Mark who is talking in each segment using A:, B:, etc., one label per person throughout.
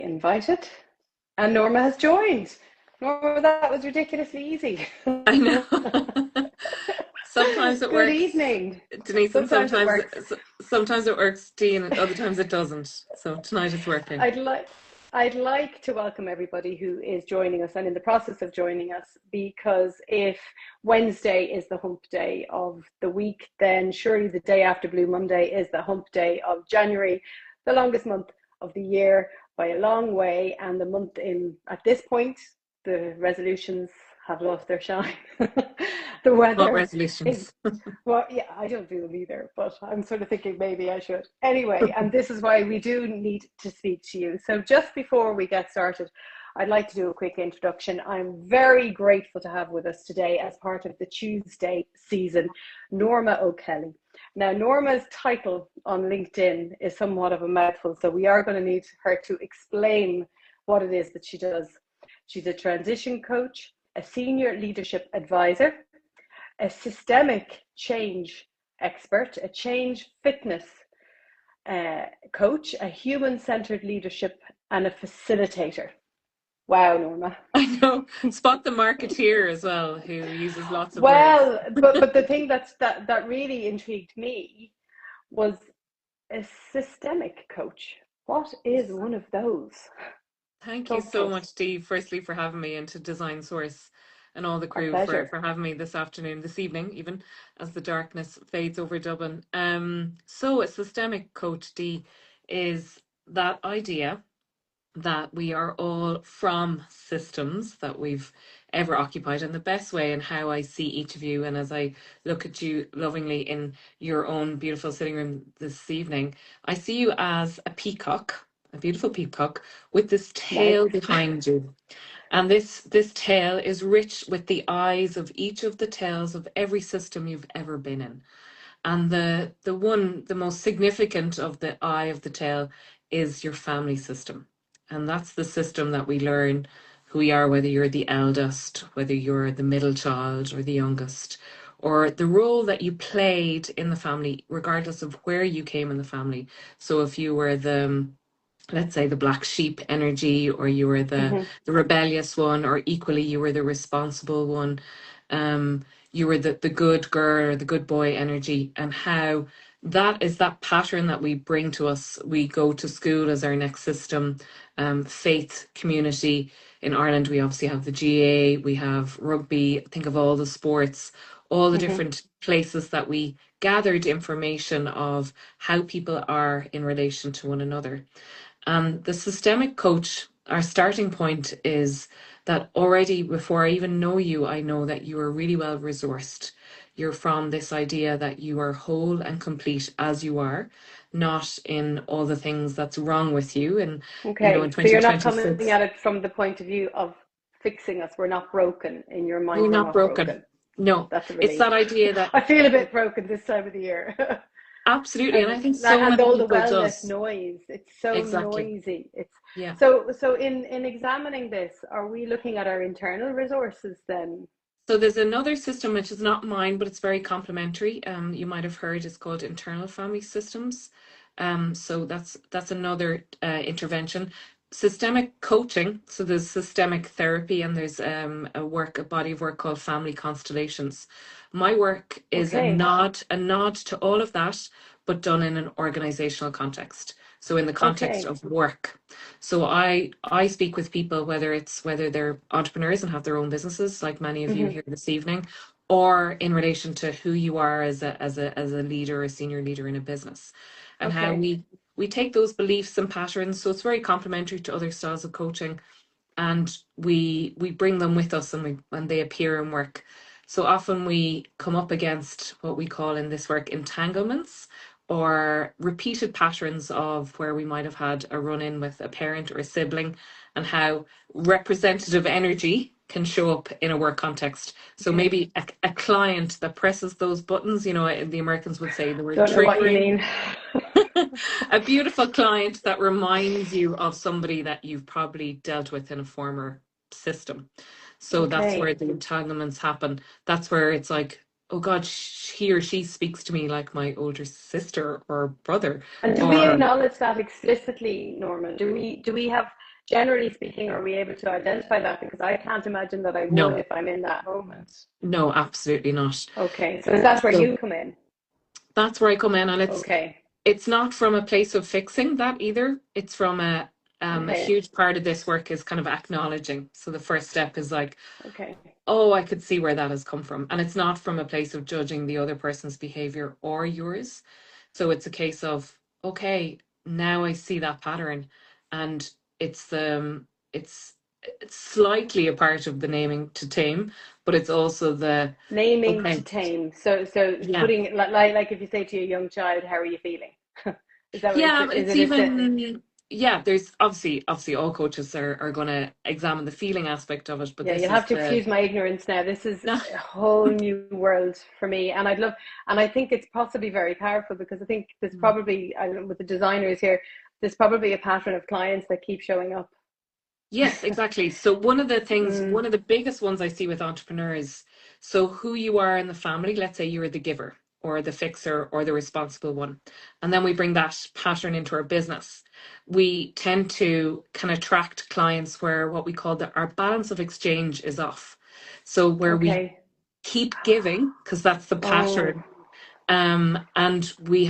A: invited, and Norma has joined. Norma, that was ridiculously easy.
B: I know. Sometimes it
A: Good
B: works,
A: evening.
B: Denise, and
A: Sometimes it works.
B: sometimes it works, Dee, and other times it doesn't. So tonight it's working.
A: I'd like I'd like to welcome everybody who is joining us and in the process of joining us, because if Wednesday is the hump day of the week, then surely the day after Blue Monday is the hump day of January, the longest month of the year by a long way, and the month in at this point, the resolutions have lost their shine. The
B: What
A: weather is,
B: resolutions?
A: well, yeah, I don't do them either, but I'm sort of thinking maybe I should. Anyway, and this is why we do need to speak to you. So just before we get started, I'd like to do a quick introduction. I'm very grateful to have with us today, as part of the Tuesday season, Norma O'Kelly. Now, Norma's title on LinkedIn is somewhat of a mouthful, so we are going to need her to explain what it is that she does. She's a transition coach, a senior leadership advisor, a systemic change expert, a change fitness coach, a human-centered leadership, and a facilitator. Wow, Norma.
B: I know. Spot the marketeer as well, who uses lots of words.
A: Well, but the thing that really intrigued me was a systemic coach. What is one of those?
B: Thank you
A: Talk to
B: so
A: us.
B: much, Dee, firstly for having me, and to Design Source and all the
A: Our
B: crew
A: pleasure.
B: for having me this afternoon, this evening, even as the darkness fades over Dublin. So a systemic coach, Dee, is that idea that we are all from systems that we've ever occupied, and the best way, and how I see each of you, and as I look at you lovingly in your own beautiful sitting room this evening, I see you as a peacock, a beautiful peacock with this
A: Nice.
B: tail behind you. And this tail is rich with the eyes of each of the tails of every system you've ever been in. And the most significant of the eye of the tail is your family system. And that's the system that we learn who we are, whether you're the eldest, whether you're the middle child or the youngest, or the role that you played in the family, regardless of where you came in the family. So if you were the, let's say, the black sheep energy, or you were
A: Mm-hmm.
B: the rebellious one, or equally you were the responsible one, you were the good girl or the good boy energy, and how that is that pattern that we bring to us. We go to school as our next system, faith, community. In Ireland, we obviously have the GA, we have rugby. Think of all the sports, all the
A: Mm-hmm.
B: different places that we gathered information of how people are in relation to one another. The systemic coach, our starting point is that already before I even know you, I know that you are really well resourced. You're from this idea that you are whole and complete as you are, not in all the things that's wrong with you. And, in
A: Okay, so you're not coming
B: 2026,
A: at it from the point of view of fixing us. We're not broken. In your mind,
B: we're
A: we're
B: not
A: not
B: broken.
A: broken.
B: No,
A: That's a
B: it's
A: relief.
B: that idea that
A: I feel a bit broken this time of the year.
B: absolutely. And
A: and
B: I think so
A: and
B: many
A: all the
B: people
A: wellness
B: does.
A: noise. It's so
B: Exactly.
A: noisy. It's
B: Yeah.
A: so in examining this, are we looking at our internal resources then?
B: So there's another system which is not mine, but it's very complementary. You might have heard it's called internal family systems. So that's another intervention. Systemic coaching. So there's systemic therapy, and there's a body of work called family constellations. My work is
A: Okay.
B: a nod to all of that, but done in an organizational context. So in the context
A: Okay.
B: of work. So I speak with people, whether they're entrepreneurs and have their own businesses, like many of you
A: Hmm.
B: here this evening, or in relation to who you are as a leader, a senior leader in a business, and how
A: Okay.
B: we take those beliefs and patterns. So it's very complementary to other styles of coaching, and we bring them with us, and when they appear in work. So often we come up against what we call in this work entanglements, or repeated patterns of where we might have had a run in with a parent or a sibling, and how representative energy can show up in a work context. So
A: Okay.
B: maybe a client that presses those buttons, the Americans would say the word
A: Don't know what you
B: triggering.
A: mean.
B: A beautiful client that reminds you of somebody that you've probably dealt with in a former system. So that's
A: Okay.
B: where the entanglements happen. That's where it's like, oh God, he or she speaks to me like my older sister or brother.
A: And do we
B: Or
A: acknowledge that explicitly, Norman? Do we have generally speaking, are we able to identify that? Because I can't imagine that I would
B: No,
A: if I'm in that moment.
B: no, absolutely not.
A: Okay, so that's where
B: So
A: you come in.
B: that's where I come in, and
A: Okay,
B: it's not from a place of fixing that either. It's from a
A: okay,
B: huge part of this work is kind of acknowledging. So the first step is like,
A: okay.
B: oh, I could see where that has come from. And it's not from a place of judging the other person's behavior or yours. So it's a case of, okay, now I see that pattern. And it's it's slightly a part of the naming to tame, but it's also the
A: Naming to
B: okay,
A: tame. So
B: yeah.
A: putting like if you say to a young child, "How are you feeling?" Is that what
B: Yeah,
A: is
B: it's
A: it? Is it?
B: even yeah, there's obviously all coaches are gonna examine the feeling aspect of it, but
A: Yeah,
B: this
A: you'll
B: is
A: have to
B: the
A: excuse my ignorance now. This is
B: no,
A: a whole new world for me, and and I think it's possibly very powerful because I think there's probably, I don't know, with the designers here, there's probably a pattern of clients that keep showing up.
B: yes, exactly. So
A: Mm,
B: one of the biggest ones I see with entrepreneurs, so who you are in the family, let's say you're the giver or the fixer or the responsible one, and then we bring that pattern into our business. We tend to kind of attract clients where what we call our balance of exchange is off. So where we
A: okay.
B: keep giving, because that's the
A: Oh,
B: pattern, and we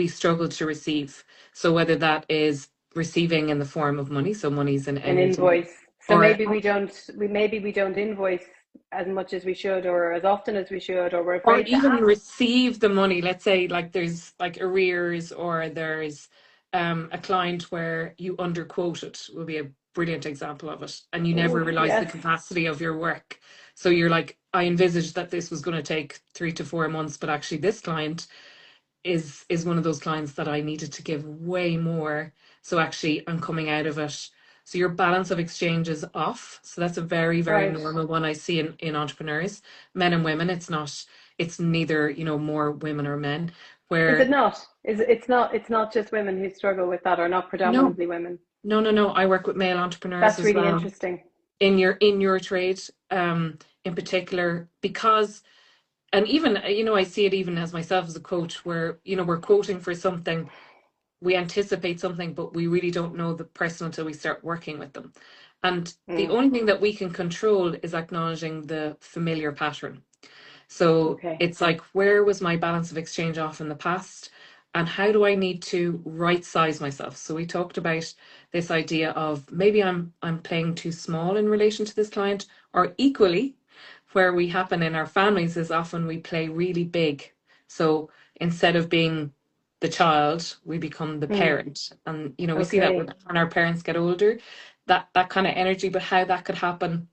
B: struggle to receive. So whether that is receiving in the form of money, so money's an
A: an
B: energy,
A: invoice. So
B: or
A: maybe we don't invoice as much as we should, or as often as we should, or we're
B: or
A: afraid to
B: even
A: ask.
B: receive the money. Let's say like there's like arrears, or there's a client where you underquoted will be a brilliant example of it, and you
A: Oh,
B: never realize the
A: yes.
B: capacity of your work. So you're like, I envisaged that this was going to take 3 to 4 months, but actually this client is one of those clients that I needed to give way more. So actually I'm coming out of it. So your balance of exchange is off. So that's a very, very
A: Right.
B: normal one I see in entrepreneurs, men and women. It's neither, more women or men,
A: Is it
B: where
A: not? It's not just women who struggle with that, or not
B: no,
A: predominantly women.
B: no. I work with male entrepreneurs
A: That's
B: as
A: really
B: well
A: interesting.
B: in your trade, in particular, because and even I see it even as myself as a coach where we're quoting for something, we anticipate something, but we really don't know the person until we start working with them. And the
A: Mm,
B: only thing that we can control is acknowledging the familiar pattern. So
A: okay.
B: it's like, where was my balance of exchange off in the past? And how do I need to right size myself? So we talked about this idea of maybe I'm playing too small in relation to this client, or equally, where we happen in our families is often we play really big. So instead of being the child, we become the
A: Mm,
B: parent. And we see that
A: okay.
B: when our parents get older, that kind of energy, but how that could happen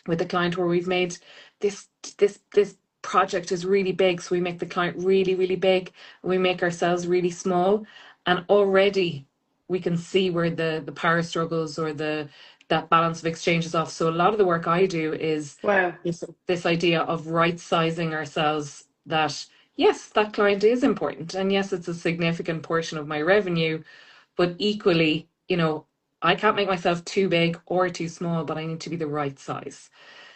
B: with a client where we've made this this project is really big, so we make the client really really big, and we make ourselves really small, and already we can see where the power struggles or the that balance of exchange is off. So a lot of the work I do is
A: Wow.
B: this idea of right sizing ourselves, that yes, that client is important, and yes, it's a significant portion of my revenue, but equally, I can't make myself too big or too small, but I need to be the right size.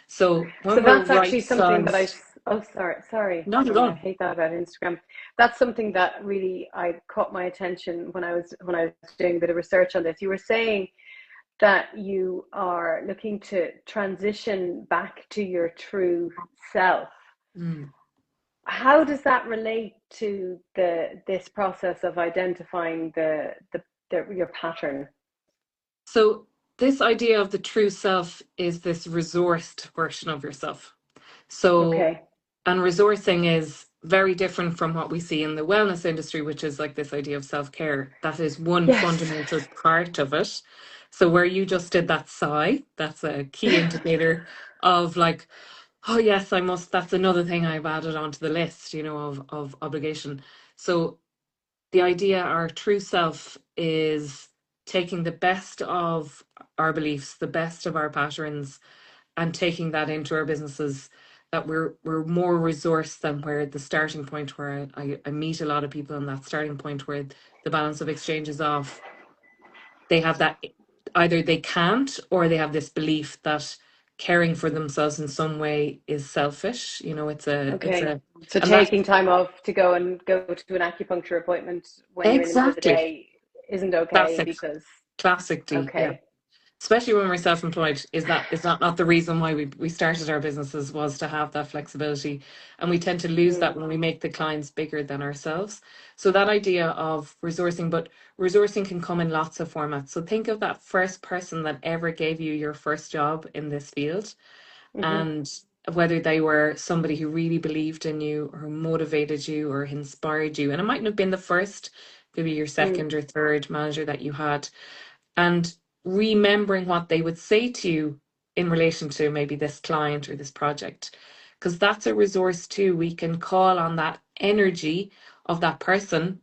B: So
A: So
B: when we're
A: that's actually
B: right
A: something that
B: sized,
A: oh, sorry.
B: not at
A: I
B: all.
A: hate that about Instagram. That's something that really I caught my attention when I was doing a bit of research on this. You were saying that you are looking to transition back to your true self.
B: Mm.
A: How does that relate to this process of identifying your pattern?
B: So this idea of the true self is this resourced version of yourself. So,
A: Okay.
B: and resourcing is very different from what we see in the wellness industry, which is like this idea of self-care. That is one
A: Yes.
B: fundamental part of it. So where you just did that sigh, that's a key indicator of like, oh yes, I must, that's another thing I've added onto the list, of obligation. So the idea, our true self, is taking the best of our beliefs, the best of our patterns, and taking that into our businesses. That we're more resourced than where the starting point, where I meet a lot of people in that starting point where the balance of exchange is off. They have that, either they can't, or they have this belief that caring for themselves in some way is selfish. It's
A: Okay. So
B: and that
A: taking time off to go to an acupuncture appointment when you're in the middle of the
B: exactly
A: day isn't okay
B: classic
A: because
B: classic D, yeah.
A: okay.
B: especially when we're self-employed, is that not the reason why we started our businesses, was to have that flexibility, and we tend to lose that
A: Mm,
B: when we make the clients bigger than ourselves. So that idea of resourcing, but resourcing can come in lots of formats. So think of that first person that ever gave you your first job in this field,
A: hmm.
B: and whether they were somebody who really believed in you or motivated you or inspired you, and it mightn't have been the first, maybe your
A: Mm.
B: second or third manager that you had, and remembering what they would say to you in relation to maybe this client or this project, because that's a resource too. We can call on that energy of that person.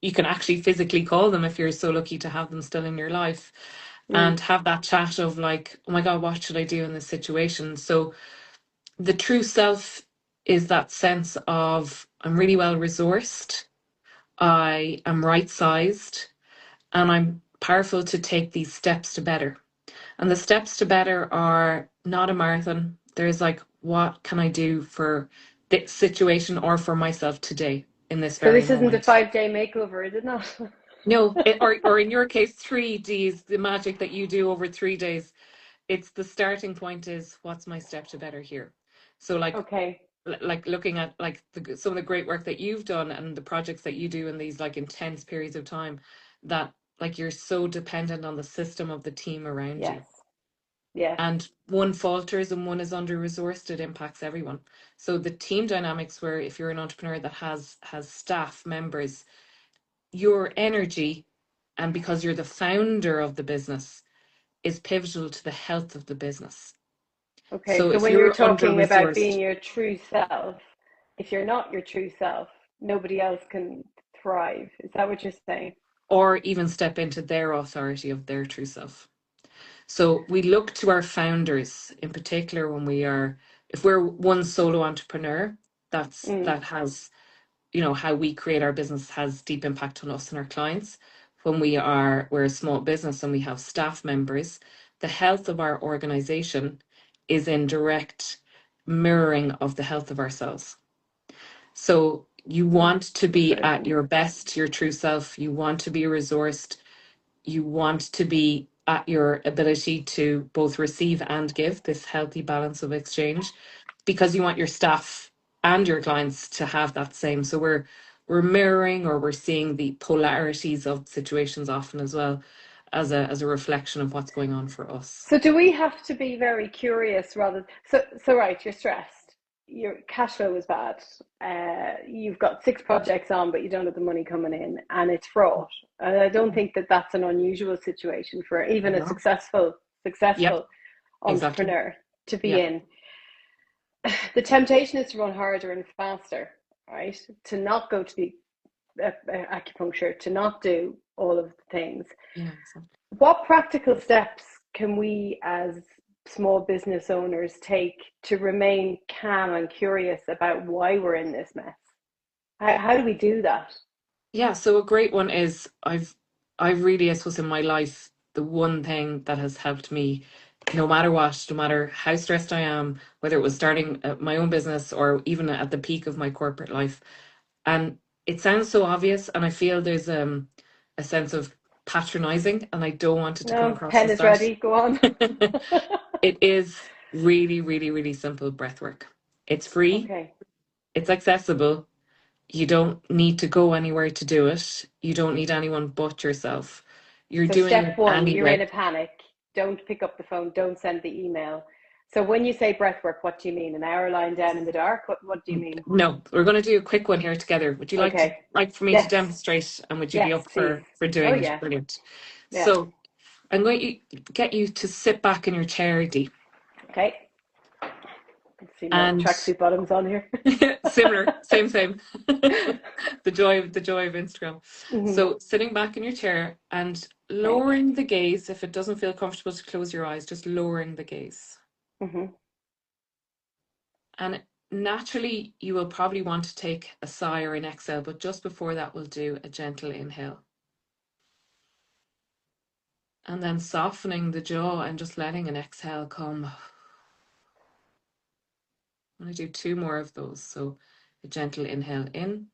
B: You can actually physically call them if you're so lucky to have them still in your life,
A: Mm.
B: and have that chat of like, oh my God, what should I do in this situation? So the true self is that sense of, I'm really well resourced, I am right sized, and I'm powerful to take these steps to better. And the steps to better are not a marathon. There's like, what can I do for this situation or for myself today in this
A: So
B: very
A: this isn't a
B: moment?
A: 5-day makeover, is it not?
B: No, or in your case, 3 Ds, the magic that you do over 3 days. It's the starting point is, what's my step to better here? So
A: Okay.
B: like looking at like some of the great work that you've done and the projects that you do in these like intense periods of time, that like you're so dependent on the system of the team around
A: Yes.
B: you,
A: Yes.
B: and one falters and one is under resourced, it impacts everyone. So the team dynamics, where if you're an entrepreneur that has staff members, your energy, and because you're the founder of the business, is pivotal to the health of the business.
A: Okay.
B: So
A: So
B: if
A: when you're
B: you're under
A: talking about being
B: resourced,
A: your true self, if you're not your true self, nobody else can thrive. Is that what you're saying?
B: or even step into their authority of their true self. So we look to our founders in particular when we are, if we're one solo entrepreneur,
A: Mm.
B: that has, how we create our business has deep impact on us and our clients. When we're a small business and we have staff members, the health of our organization is in direct mirroring of the health of ourselves. So you want to be at
A: Interesting.
B: your best, your true self. You want to be resourced. You want to be at your ability to both receive and give, this healthy balance of exchange, because you want your staff and your clients to have that same. So we're mirroring, or we're seeing the polarities of situations often as well, as a reflection of what's going on for us.
A: So do we have to be very curious rather? So right, you're stressed. Your cash flow is bad. You've got 6 projects on, but you don't have the money coming in, and it's fraught. And I don't think that that's an unusual situation for even a
B: No. Yep,
A: successful
B: exactly.
A: entrepreneur to be
B: Yeah.
A: in. The temptation is to run harder and faster, right? To not go to the acupuncture, to not do all of the things.
B: Yeah, exactly.
A: What practical steps can we as small business owners take to remain calm and curious about why we're in this mess? How do we do that?
B: Yeah, so a great one is, I really, I suppose, in my life, the one thing that has helped me, no matter what, no matter how stressed I am, whether it was starting my own business or even at the peak of my corporate life. And it sounds so obvious, and I feel there's a sense of patronizing, and I don't want it to come
A: No,
B: across
A: pen
B: as
A: is
B: that.
A: ready. Go on.
B: It is really, really, really simple breath work. It's free,
A: Okay.
B: it's accessible, you don't need to go anywhere to do it. You don't need anyone but yourself. You're
A: So
B: doing
A: step
B: it
A: one, you're in
B: anyway.
A: a panic. Don't pick up the phone. Don't send the email. So when you say breath work, what do you mean? An hour lying down in the dark? What do you mean?
B: No, we're going to do a quick one here together. Would you
A: Okay.
B: like for me to
A: Yes.
B: demonstrate, and would you be
A: Yes,
B: up
A: please.
B: for
A: Oh
B: doing it?
A: yeah.
B: Brilliant.
A: Yeah.
B: So I'm going to get you to sit back in your chair, Dee,
A: Okay. Let's see my
B: and
A: tracksuit bottoms on here.
B: similar, same. The joy of Instagram.
A: Hmm.
B: So sitting back in your chair and
A: Okay.
B: lowering the gaze. If it doesn't feel comfortable to close your eyes, just lowering the gaze.
A: Hmm.
B: And naturally, you will probably want to take a sigh or an exhale, but just before that, we'll do a gentle inhale. And then softening the jaw and just letting an exhale come. I'm going to do 2 more of those. So a gentle inhale in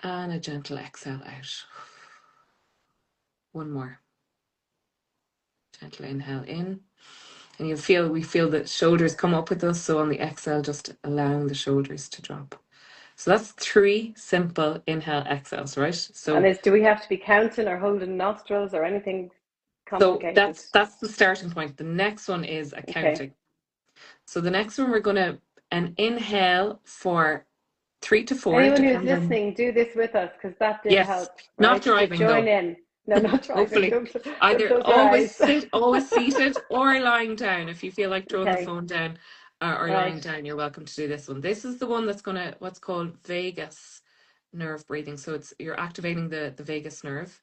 B: and a gentle exhale out. One more. Gentle inhale in. And we feel the shoulders come up with us. So on the exhale, just allowing the shoulders to drop. So that's 3 simple inhale exhales, right?
A: And do we have to be counting or holding nostrils or anything
B: So
A: complicated?
B: that's the starting point. The next one is accounting.
A: Okay.
B: So the next one we're going to an inhale for 3 to 4,
A: Anyone who's
B: depending.
A: listening, do this with us because that did
B: Yes,
A: help,
B: not
A: right? So
B: driving
A: join
B: though.
A: in. No, not driving.
B: Hopefully,
A: Don't
B: either
A: close your eyes.
B: always seated or lying down. If you feel like throwing the
A: Okay.
B: phone down or
A: Right.
B: lying down, you're welcome to do this one. This is the one that's gonna what's called vagus nerve breathing. So you're activating the vagus nerve.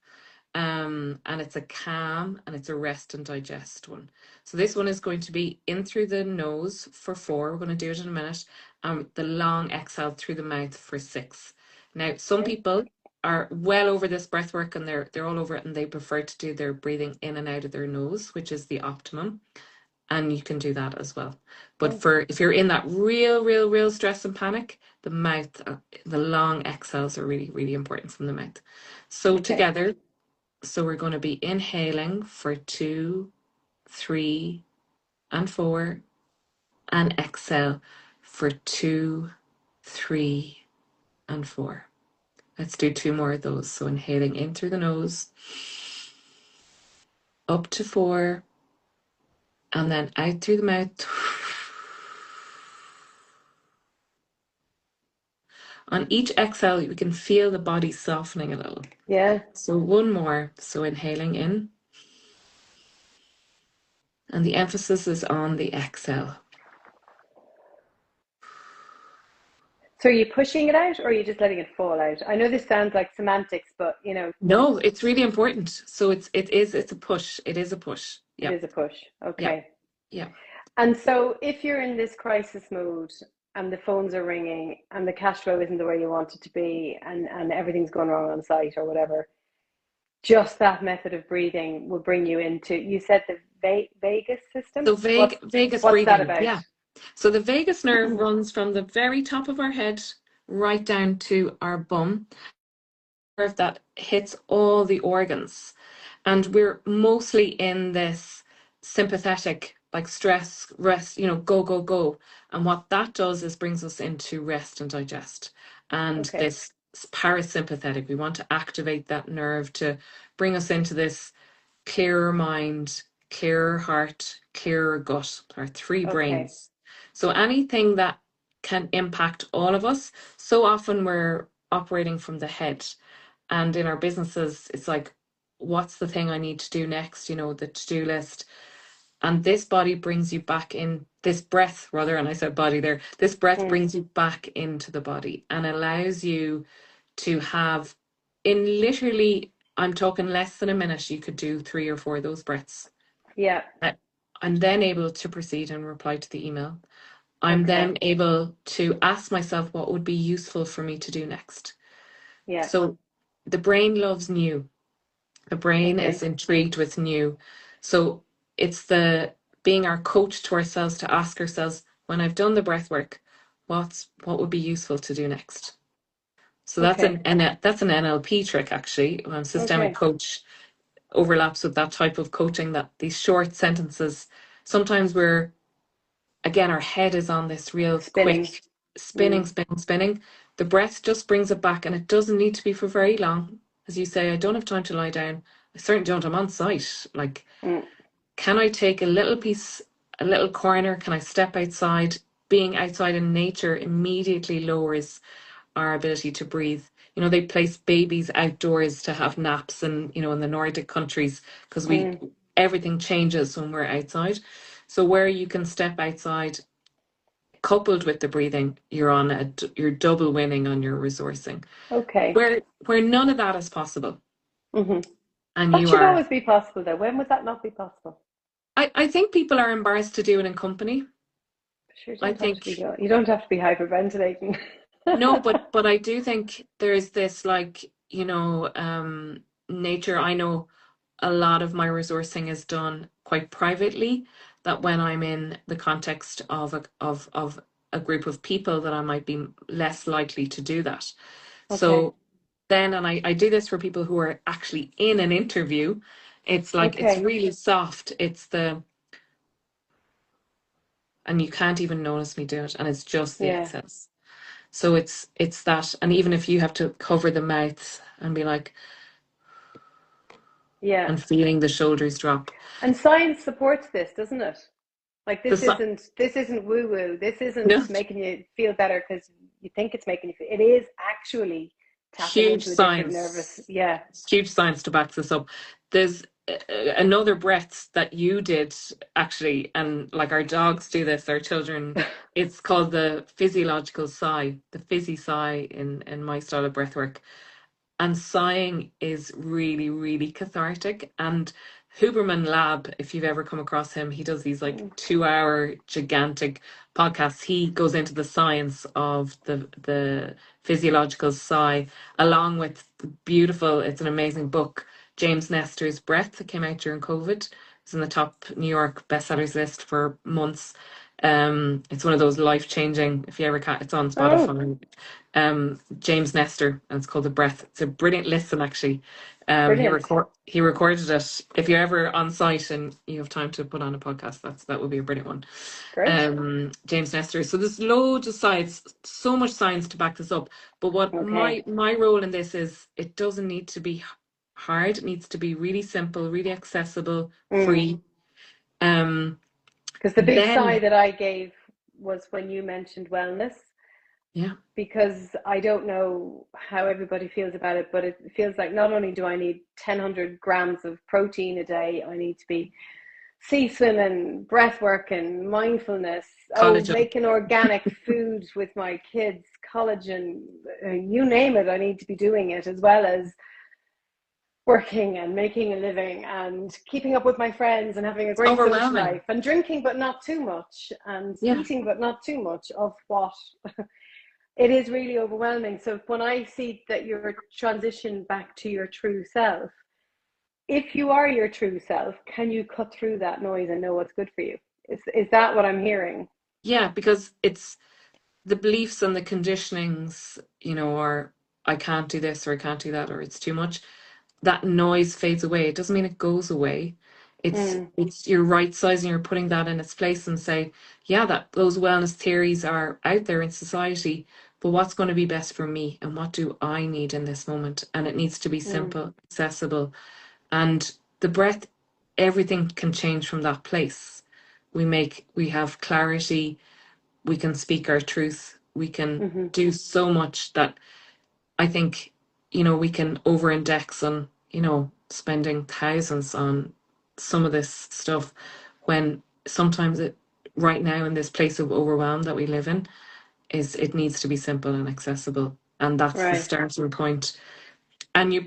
B: And it's a calm and it's a rest and digest one. So this one is going to be in through the nose for 4. We're going to do it in a minute. The long exhale through the mouth for 6. Now, some
A: Okay.
B: people are well over this breath work and they're all over it and they prefer to do their breathing in and out of their nose, which is the optimum. And you can do that as well. But
A: Oh,
B: if you're in that real stress and panic, the mouth, the long exhales are really, really important from the mouth. So
A: okay.
B: together, so we're going to be inhaling for 2, 3, and 4, and exhale for 2, 3, and 4. Let's do 2 more of those. So inhaling in through the nose, up to 4, and then out through the mouth. On each exhale, we can feel the body softening a little.
A: Yeah.
B: So 1 more. So inhaling in, and the emphasis is on the exhale.
A: So are you pushing it out or are you just letting it fall out? I know this sounds like semantics, but
B: No, it's really important. So it's a push. It is a push.
A: it
B: Yeah.
A: is a push.
B: Yeah.
A: Okay.
B: Yeah.
A: And so if you're in this crisis mode and the phones are ringing and the cash flow isn't the way you want it to be and everything's going wrong on site or whatever, just that method of breathing will bring you into, you said the vagus system.
B: So vagus
A: What's that
B: breathing.
A: about?
B: Yeah. So the vagus nerve runs from the very top of our head right down to our bum, nerve that hits all the organs. And we're mostly in this sympathetic, like stress, rest, go, go, go. And what that does is brings us into rest and digest. And
A: Okay.
B: this parasympathetic, we want to activate that nerve to bring us into this clearer mind, clearer heart, clearer gut, our 3
A: Okay.
B: brains. So anything that can impact all of us, so often we're operating from the head. And in our businesses, it's like, what's the thing I need to do next? The to-do list. And this body brings you back in, this breath, rather, and I said body there, this breath
A: Mm.
B: brings you back into the body and allows you to have, in literally, I'm talking less than a minute, you could do 3 or 4 of those breaths.
A: Yeah.
B: I'm then able to proceed and reply to the email. I'm
A: Okay.
B: then able to ask myself what would be useful for me to do next.
A: Yeah.
B: So the brain loves new. The brain is
A: Okay.
B: intrigued with new. So it's the being our coach to ourselves to ask ourselves, when I've done the breath work, what would be useful to do next? So
A: Okay.
B: that's an NLP trick actually. Systemic
A: Okay.
B: coach overlaps with that type of coaching, that these short sentences, sometimes again, our head is on this real
A: Spinning.
B: quick
A: Mm.
B: spinning. The breath just brings it back, and it doesn't need to be for very long. As you say, I don't have time to lie down. I certainly don't. I'm on site. Like,
A: Mm.
B: can I take a little piece, a little corner? Can I step outside? Being outside in nature immediately lowers our ability to breathe. They place babies outdoors to have naps, and in the Nordic countries, because
A: Mm.
B: everything changes when we're outside. So where you can step outside, coupled with the breathing, you're double winning on your resourcing.
A: Okay.
B: Where none of that is possible,
A: Hmm.
B: and
A: That
B: you
A: should
B: are.
A: always be possible, though. When would that not be possible?
B: I think people are embarrassed to do it in company.
A: Sure, you
B: I
A: don't have to
B: think
A: be you don't have to be hyperventilating.
B: no, but I do think there's this, like, nature. I know a lot of my resourcing is done quite privately, that when I'm in the context of a group of people, that I might be less likely to do that.
A: Okay.
B: So then, and I do this for people who are actually in an interview, It's like, it's
A: Okay.
B: really soft. And you can't even notice me do it. And it's just the
A: Yeah.
B: exhales. So it's that. And even if you have to cover the mouth and be like,
A: Yeah.
B: and feeling the shoulders drop.
A: And science supports this, doesn't it? Like
B: The si-
A: this isn't woo woo. This
B: no,
A: isn't making you feel better because you think it's making you feel. It is actually tapping
B: huge
A: into a different nervous.
B: science,
A: Yeah.
B: huge science to back this up. There's another breath that you did actually, and like our dogs do this, our children. It's called the physiological sigh, the fizzy sigh in my style of breath work. And sighing is really, really cathartic. And Huberman Lab, if you've ever come across him, he does these like 2 hour gigantic podcasts. He goes into the science of the physiological sigh, along with the beautiful, it's an amazing book, James Nestor's Breath, that came out during COVID. It's in the top New York bestsellers list for months. It's one of those life changing. If you ever can, it's on
A: Oh,
B: Spotify. James Nestor, and it's called The Breath. It's a brilliant listen, actually.
A: brilliant.
B: He recorded it. If you're ever on site and you have time to put on a podcast, that would be a brilliant one.
A: Great.
B: James Nestor. So there's loads of science, so much science to back this up. But what
A: Okay.
B: my role in this is, it doesn't need to be hard. It needs to be really simple, really accessible, free. Um,
A: Because the big sigh
B: then
A: that I gave was when you mentioned wellness,
B: yeah,
A: because I don't know how everybody feels about it, but it feels like not only do I need 1,000 grams of protein a day, I need to be sea swimming, breath work, and mindfulness. Oh,
B: collagen.
A: making organic food with my kids, collagen, you name it, I need to be doing it, as well as working and making a living and keeping up with my friends and having a
B: It's
A: great social
B: overwhelming.
A: life and drinking but not too much and
B: Yeah.
A: eating but not too much of what it is really overwhelming. So when I see that you're transitioned back to your true self, if you are your true self, can you cut through that noise and know what's good for you? Is that what I'm hearing?
B: Yeah, because it's the beliefs and the conditionings, are I can't do this or I can't do that or it's too much. That noise fades away. It doesn't mean it goes away.
A: Mm,
B: It's you're right sizing, you're putting that in its place and say, yeah, that those wellness theories are out there in society, but what's going to be best for me and what do I need in this moment? And it needs to be
A: mm,
B: simple, accessible. And the breath, everything can change from that place. We have clarity, we can speak our truth, we can
A: mm-hmm.
B: do so much that I think, we can over index on, spending thousands on some of this stuff when sometimes right now in this place of overwhelm that we live in, it needs to be simple and accessible. And that's the
A: Right.
B: starting point. And I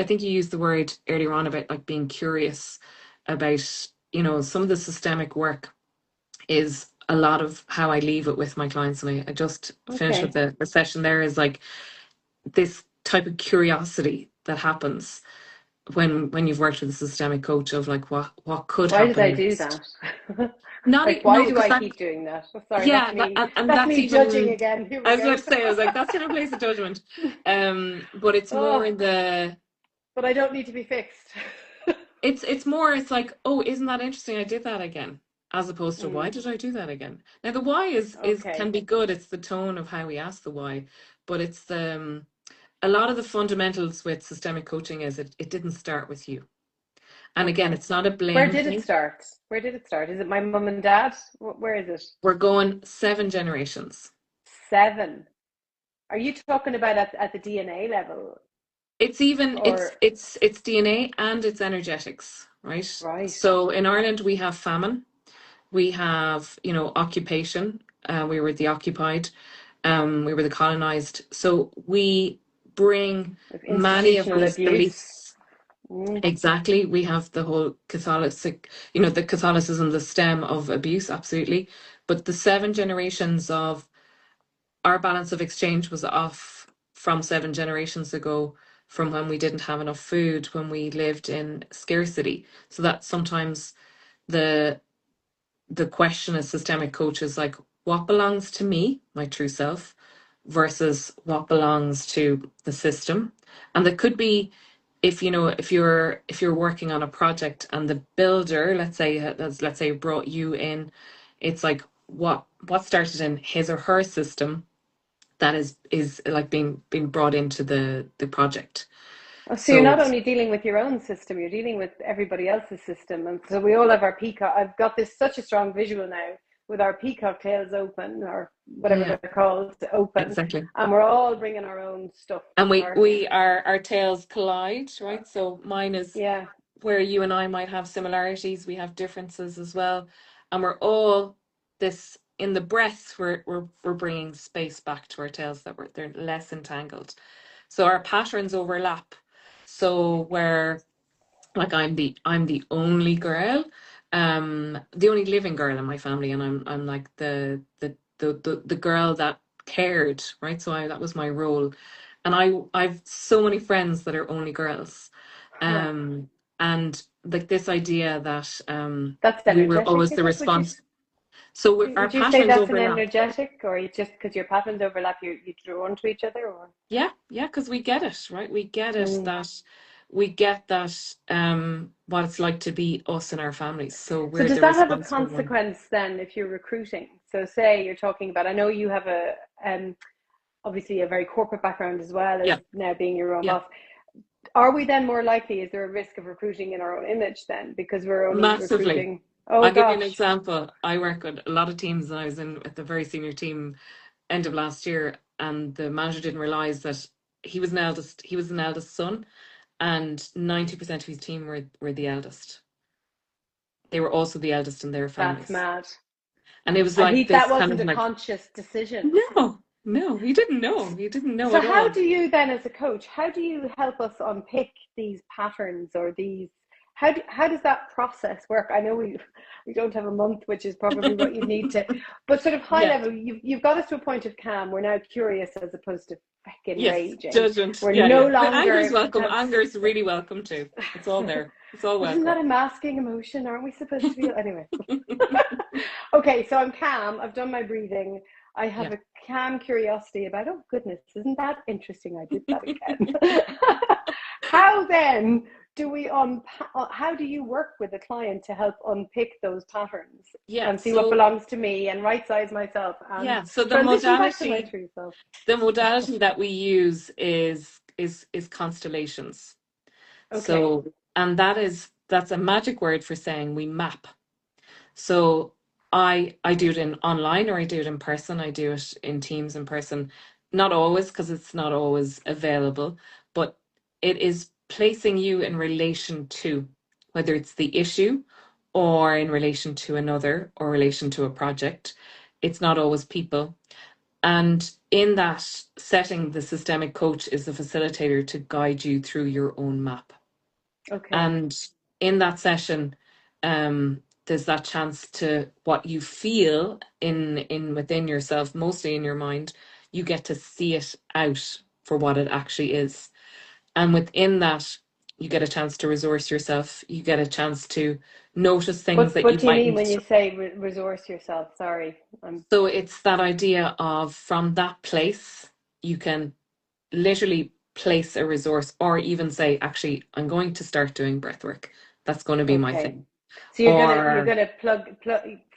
B: think you used the word earlier on about like being curious about, some of the systemic work is a lot of how I leave it with my clients. And I just finished with
A: Okay.
B: the session there is like this type of curiosity that happens when you've worked with a systemic coach of like what could
A: Why did
B: happen
A: I do
B: next.
A: that?
B: Not
A: Like, why
B: no,
A: do
B: because
A: I
B: that
A: keep doing that? Oh, sorry,
B: yeah, and
A: that's
B: that's
A: me judging
B: even
A: again. Here
B: I
A: we
B: was about
A: go.
B: to say I was like that's in a place of judgment. But it's more
A: Oh,
B: in the
A: but I don't need to be fixed.
B: it's more it's like, oh, isn't that interesting? I did that again. As opposed to why
A: Mm,
B: did I do that again? Now the why is can
A: okay.
B: be good. It's the tone of how we ask the why, but it's a lot of the fundamentals with systemic coaching is it didn't start with you. And again,
A: Okay.
B: it's not a
A: Where
B: blame
A: did it
B: thing.
A: start? Where did it start? Is it my mum and dad? Where is it?
B: We're going 7 generations.
A: Seven. Are you talking about at the DNA level?
B: It's even
A: Or,
B: it's DNA and it's energetics, right?
A: right.
B: So in Ireland we have famine, we have, occupation. We were the occupied, we were the colonized. So we bring
A: With
B: many of
A: institutional
B: these
A: abuse.
B: beliefs.
A: Mm,
B: Exactly. We have the whole the Catholicism, the stem of abuse, absolutely. But the 7 generations of our balance of exchange was off from 7 generations ago, from when we didn't have enough food, when we lived in scarcity. So that sometimes the the question as systemic coach is like, what belongs to me, my true self, versus what belongs to the system. And there could be if you know if you're working on a project and the builder, let's say brought you in, it's like what started in his or her system that is like being brought into the project.
A: Oh, so you're
B: So
A: not only dealing with your own system, you're dealing with everybody else's system. And so we all have our peacock. I've got this such a strong visual now with our peacock tails open, or whatever
B: yeah,
A: they're called, open.
B: exactly.
A: And we're all bringing our own stuff to
B: And
A: the party.
B: we our tails collide, right? So mine is
A: Yeah.
B: where you and I might have similarities, we have differences as well, and we're all this in the breath. We're bringing space back to our tails that they're less entangled. So our patterns overlap. So where like I'm the only girl, the only living girl in my family, and I'm like the girl that cared, right? So that was my role, and I've so many friends that are only girls,
A: Yeah.
B: um, and like this idea that
A: That's
B: we were
A: energetic,
B: always
A: is
B: the
A: it?
B: response. So our
A: Would you say
B: patterns
A: that's an
B: overlap.
A: energetic, or you just because your patterns overlap, you drawn to each other, or?
B: Yeah, yeah, because we get it, right? We get it
A: Mm.
B: that we get that what it's like to be us and our families. So
A: So
B: we're
A: does
B: the
A: that have a
B: responsible one.
A: consequence then if you're recruiting? So say you're talking about, I know you have a obviously a very corporate background as well as
B: Yeah,
A: now being your own
B: yeah,
A: boss. Are we then more likely? Is there a risk of recruiting in our own image then because we're only
B: massively.
A: recruiting? Oh
B: I'll give you an
A: gosh,
B: example. I work with a lot of teams, and I was in at the very senior team end of last year, and the manager didn't realize that he was an eldest son, and 90% of his team were the eldest. They were also the eldest in their
A: that's
B: families.
A: mad.
B: And it was
A: And
B: like
A: he that
B: this kind
A: wasn't
B: of
A: a
B: like,
A: conscious decision.
B: no, no, he didn't know. He didn't know
A: So
B: at
A: how
B: all.
A: do you then, as a coach, how do you help us unpick these patterns or these? How does that process work? I know we don't have a month, which is probably what you need to, but sort of high
B: Yeah.
A: level, you've got us to a point of calm. We're now curious as opposed to fucking
B: Yes.
A: raging.
B: Judgment.
A: We're
B: Yeah,
A: no
B: yeah. But anger is
A: longer
B: welcome.
A: intense.
B: Anger is really welcome too. It's all there. It's all
A: But isn't
B: welcome.
A: that a masking emotion? Aren't we supposed to be? Anyway. Okay, so I'm calm. I've done my breathing. I have
B: Yeah.
A: a calm curiosity about, oh goodness, isn't that interesting? I did that again. How then do we how do you work with a client to help unpick those patterns
B: Yeah.
A: and see what
B: So
A: belongs to me and right size myself and
B: yeah. So
A: transition back to my true self?
B: the modality that we use is constellations.
A: Okay.
B: So and that's a magic word for saying we map. So I do it in online or I do it in person. I do it in Teams in person. Not always because it's not always available, but it is placing you in relation to whether it's the issue or in relation to another or relation to a project. It's not always people. And in that setting, the systemic coach is the facilitator to guide you through your own map.
A: Okay.
B: And in that session, there's that chance to what you feel in within yourself, mostly in your mind, you get to see it out for what it actually is. And within that, you get a chance to resource yourself. You get a chance to notice things that
A: What
B: you
A: do you mean when
B: mightn't.
A: you say resource yourself? Sorry.
B: So it's that idea of from that place, you can literally place a resource or even say, actually, I'm going to start doing breath work. That's going to be my
A: Okay.
B: thing.
A: So you're
B: Or
A: gonna plug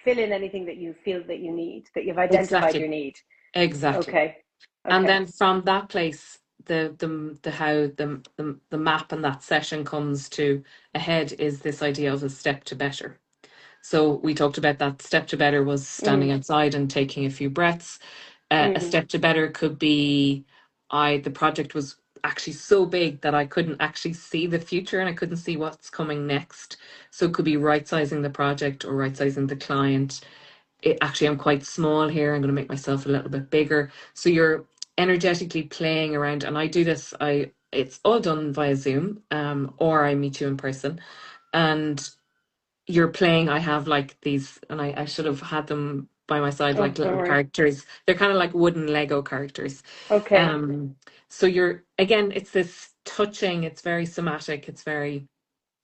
A: fill in anything that you feel that you need, that you've identified your
B: exactly,
A: need.
B: exactly.
A: Okay.
B: And
A: Okay.
B: then from that place, the how the map and that session comes to a head is this idea of a step to better. So we talked about that step to better was standing
A: Mm,
B: outside and taking a few breaths. A
A: mm.
B: step to better could be the project was actually so big that I couldn't actually see the future and I couldn't see what's coming next. So it could be right sizing the project or right sizing the client. Actually, I'm quite small here. I'm going to make myself a little bit bigger. So you're energetically playing around, and I do this. It's all done via Zoom, or I meet you in person, and you're playing. I have like these, and I should have had them by my side,
A: Oh,
B: like
A: don't
B: little
A: worry.
B: characters. They're kind of like wooden Lego characters.
A: Okay.
B: Um, so you're again, it's this touching. It's very somatic. It's very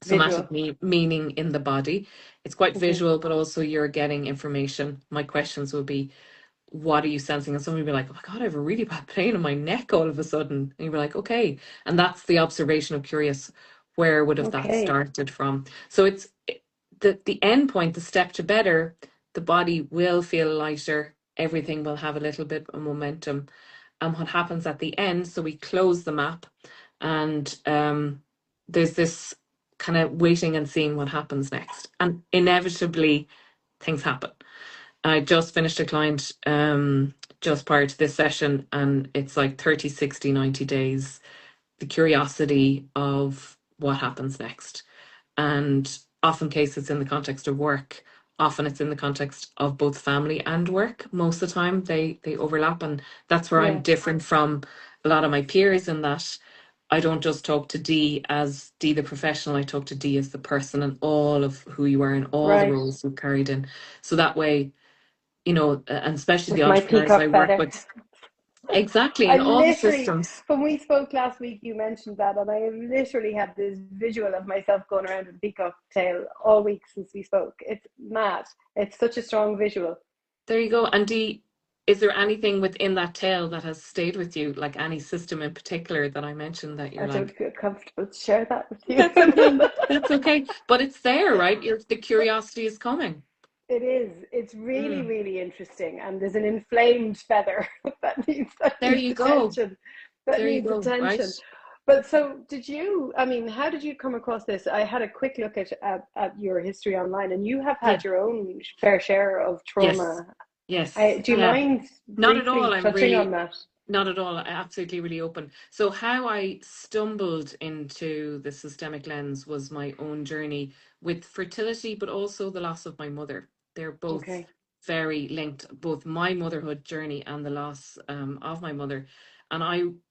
A: Visual.
B: somatic meaning in the body. It's quite
A: Hmm.
B: visual, but also you're getting information. My questions will be, what are you sensing? And somebody would be like, oh my God, I have a really bad pain in my neck all of a sudden. And you'd be like, okay. And that's the observation of curious, where would have that
A: Okay.
B: started from? So it's the end point, the step to better, the body will feel lighter, everything will have a little bit of momentum. And what happens at the end, so we close the map, and there's this kind of waiting and seeing what happens next. And inevitably, things happen. I just finished a client just prior to this session, and it's like 30, 60, 90 days, the curiosity of what happens next. And often cases it's in the context of work. Often it's in the context of both family and work. Most of the time they overlap, and that's where I'm
A: Yeah.
B: different from a lot of my peers, in that I don't just talk to Dee as Dee the professional, I talk to Dee as the person and all of who you are and all the
A: Right.
B: roles you've carried in. So that way, and especially the
A: With my
B: entrepreneurs I
A: peacock
B: work
A: feather.
B: with, exactly,
A: I
B: in all the
A: literally,
B: systems.
A: when we spoke last week, you mentioned that, and I literally had this visual of myself going around with a peacock tail all week since we spoke. It's mad. It's such a strong visual.
B: There you go. And Dee, is there anything within that tale that has stayed with you, like any system in particular that I mentioned that
A: I
B: you're
A: don't
B: like,
A: feel comfortable to share that with you.
B: that's okay, that's okay. But it's there, right? The curiosity is coming.
A: It is. It's really,
B: Mm.
A: really interesting, and there's an inflamed feather that
B: There
A: needs
B: you go.
A: attention. That
B: There you
A: needs
B: go, right?
A: attention. But so, did you? I mean, how did you come across this? I had a quick look at your history online, and you have
B: Yeah.
A: had your own fair share of
B: Yes.
A: trauma.
B: Yes.
A: Do you
B: Yeah.
A: mind
B: Not at all.
A: briefly
B: I'm
A: touching on
B: really
A: that?
B: not at all. Absolutely really open. So how I stumbled into the systemic lens was my own journey with fertility, but also the loss of my mother. They're both
A: Okay.
B: very linked, both my motherhood journey and the loss of my mother. And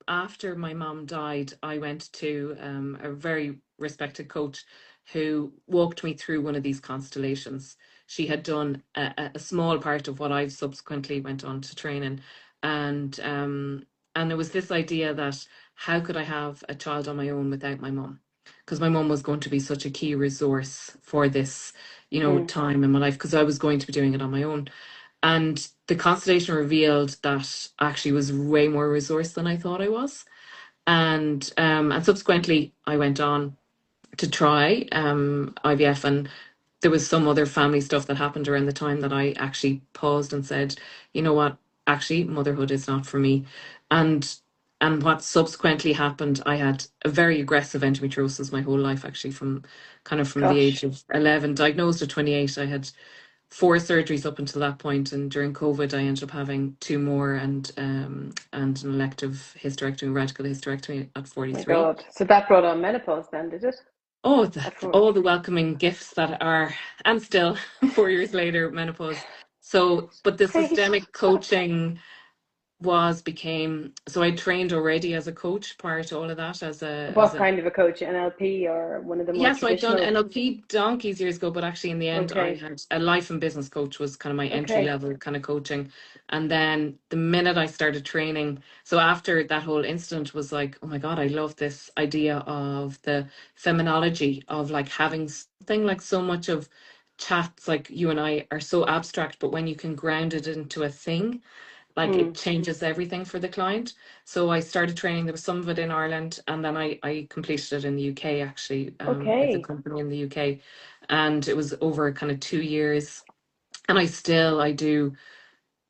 B: after my mom died, I went to a very respected coach who walked me through one of these constellations. She had done a small part of what I've subsequently went on to train in, and there was this idea that how could I have a child on my own without my mum? Because my mum was going to be such a key resource for this,
A: Mm.
B: time in my life, because I was going to be doing it on my own. And the constellation revealed that I actually was way more resourced than I thought I was. And subsequently I went on to try IVF, and there was some other family stuff that happened around the time that I actually paused and said, you know what, actually motherhood is not for me. And what subsequently happened, I had a very aggressive endometriosis my whole life, actually, from the age
A: Gosh,
B: of 11, diagnosed at 28. I had four surgeries up until that point, and during COVID I ended up having two more, and an elective hysterectomy, radical hysterectomy at
A: my
B: 43.
A: God. So that brought on menopause then, did it?
B: Oh,
A: At four.
B: all the welcoming gifts that are, and still 4 years later, menopause. So, but the
A: Great.
B: systemic coaching became, so I trained already as a coach prior to all of that,
A: What kind of a coach? NLP or one of the more
B: yeah, so I'd done
A: traditional?
B: NLP donkeys years ago, but actually in the end I
A: Okay.
B: had a life and business coach was kind of my entry
A: Okay.
B: level kind of coaching. And then the minute I started training, so after that whole incident, was like, oh my God, I love this idea of the feminology of like having something, like so much of chats like you and I are so abstract, but when you can ground it into a thing, like it
A: Mm.
B: changes everything for the client. So I started training. There was some of it in Ireland, and then I completed it in the UK, actually, with a
A: Okay.
B: company in the UK, and it was over kind of 2 years. And I do,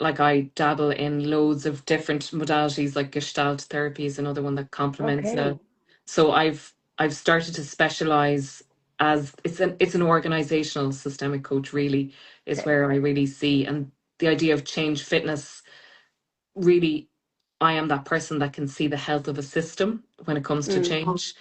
B: like, I dabble in loads of different modalities, like Gestalt therapy is another one that complements
A: Okay.
B: so I've started to specialize, as it's an organizational systemic coach, really, is
A: Okay.
B: where I really see. And the idea of change fitness, really, I am that person that can see the health of a system when it comes to
A: Mm.
B: change.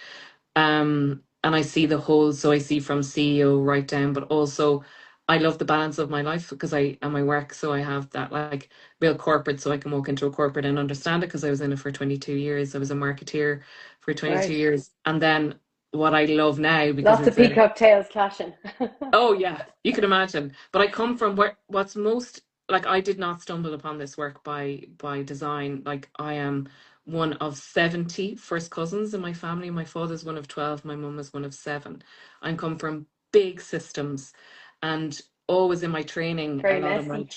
B: And I see the whole, so I see from CEO right down, but also I love the balance of my life because I and my work. So I have that like real corporate, so I can walk into a corporate and understand it because I was in it for 22 years. I was a marketeer for 22
A: Right.
B: years. And then what I love now, because
A: Lots of
B: it's a,
A: peacock tails clashing.
B: oh yeah, you can imagine. But I come from what's most, like, I did not stumble upon this work by design. Like, I am one of 70 first cousins in my family. My father's one of 12, my mum is one of seven. I come from big systems, and always in my training, a
A: Very
B: lot of my,
A: messy.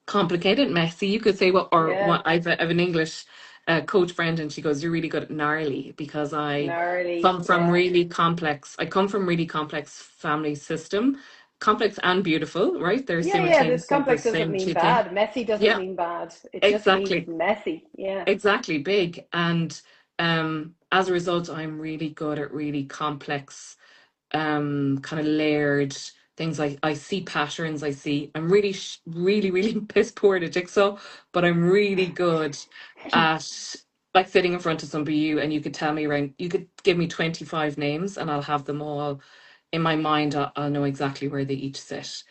B: complicated, messy. You could say, well, or
A: Yeah.
B: what I've an English coach friend, and she goes, "You're really good at gnarly," because I
A: Gnarly.
B: come from
A: Yeah.
B: really complex. I come from really complex family system, complex and beautiful, right? They're
A: Yeah, yeah. This
B: simultaneously the
A: complex doesn't
B: same
A: mean
B: two thing.
A: bad. Messy doesn't
B: Yeah,
A: mean bad. It just means
B: exactly,
A: messy. Yeah.
B: exactly big. And as a result, I'm really good at really complex kind of layered things. I see patterns. I'm really really piss poor at a jigsaw, but I'm really good at like sitting in front of somebody, and you could tell me around, you could give me 25 names and I'll have them all in my mind. I'll know exactly where they each sit.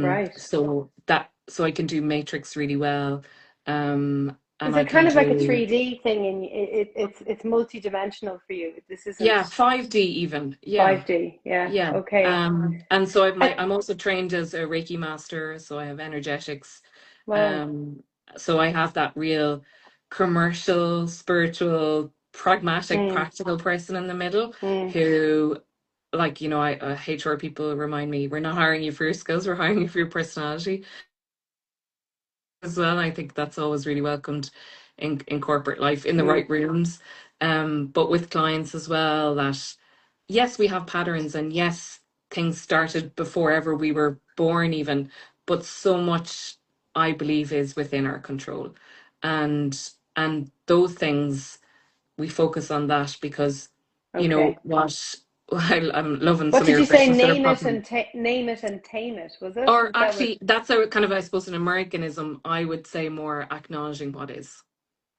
A: Right.
B: So I can do matrix really well.
A: Is
B: And I
A: it
B: can
A: kind of like a
B: do,
A: 3D thing and it's multi-dimensional for you? This
B: yeah,
A: isn't
B: 5D even. Yeah.
A: 5D. Yeah.
B: Yeah.
A: Okay.
B: And so
A: And,
B: I'm also trained as a Reiki master, so I have energetics.
A: wow.
B: Um, so I have that real commercial, spiritual, pragmatic,
A: Mm,
B: practical person in the middle
A: mm,
B: who, like, HR people remind me, we're not hiring you for your skills, we're hiring you for your personality as well. I think that's always really welcomed in corporate life, in the
A: mm.
B: right rooms, but with clients as well. That yes, we have patterns, and yes, things started before ever we were born, even. But so much, I believe, is within our control, and those things we focus on that because
A: Okay.
B: what. I'm loving
A: What
B: some of
A: did
B: your
A: you say?
B: questions that are popping.
A: Name it and tame it. Was it?
B: Or
A: Is that what?
B: actually, that's a kind of, I suppose, an Americanism. I would say more acknowledging what is.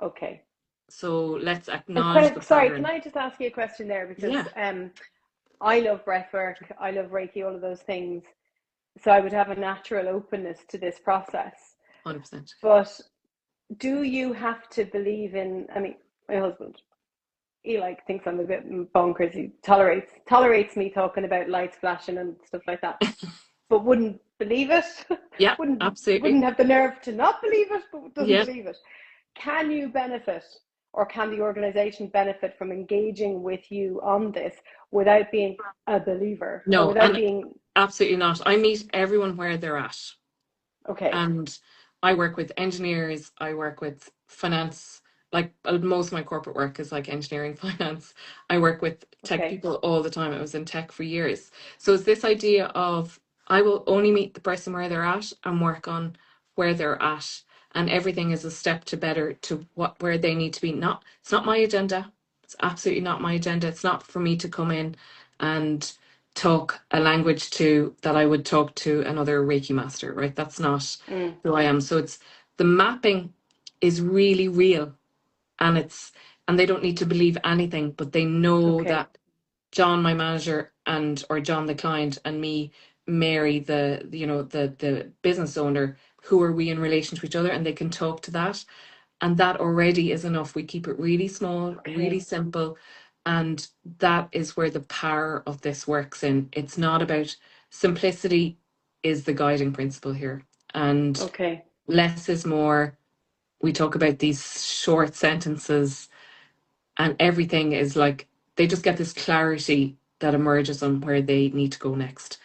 A: Okay.
B: So let's
A: And
B: acknowledge the
A: sorry, can
B: pattern.
A: I just ask you a question there? Because
B: Yeah,
A: I love breath work, I love Reiki, all of those things. So I would have a natural openness to this process.
B: 100%.
A: But do you have to believe in? I mean, my husband, he like thinks I'm a bit bonkers. He tolerates me talking about lights flashing and stuff like that, but wouldn't believe it.
B: Yeah,
A: wouldn't
B: absolutely.
A: have the nerve to not believe it, but doesn't
B: Yeah.
A: believe it. Can you benefit, or can the organization benefit from engaging with you on this without being a believer or
B: No,
A: without
B: and
A: being
B: absolutely not. I meet everyone where they're at.
A: okay?
B: And I work with engineers, I work with finance, like most of my corporate work is like engineering, finance. I work with tech
A: Okay,
B: people all the time. I was in tech for years. So it's this idea of I will only meet the person where they're at and work on where they're at. And everything is a step to better to what where they need to be. Not it's not my agenda. It's absolutely not my agenda. It's not for me to come in and talk a language to that I would talk to another Reiki master, right? That's not
A: mm,
B: who I am. So it's the mapping is really real, and they don't need to believe anything, but they know
A: okay,
B: that John, my manager, and or John the client, and me, Mary, the business owner, who are we in relation to each other, and they can talk to that. And that already is enough. We keep it really small, really
A: okay,
B: simple. And that is where the power of this works in. It's not about simplicity is the guiding principle here. And
A: okay,
B: less is more. We talk about these short sentences, and everything is like they just get this clarity that emerges on where they need to go next.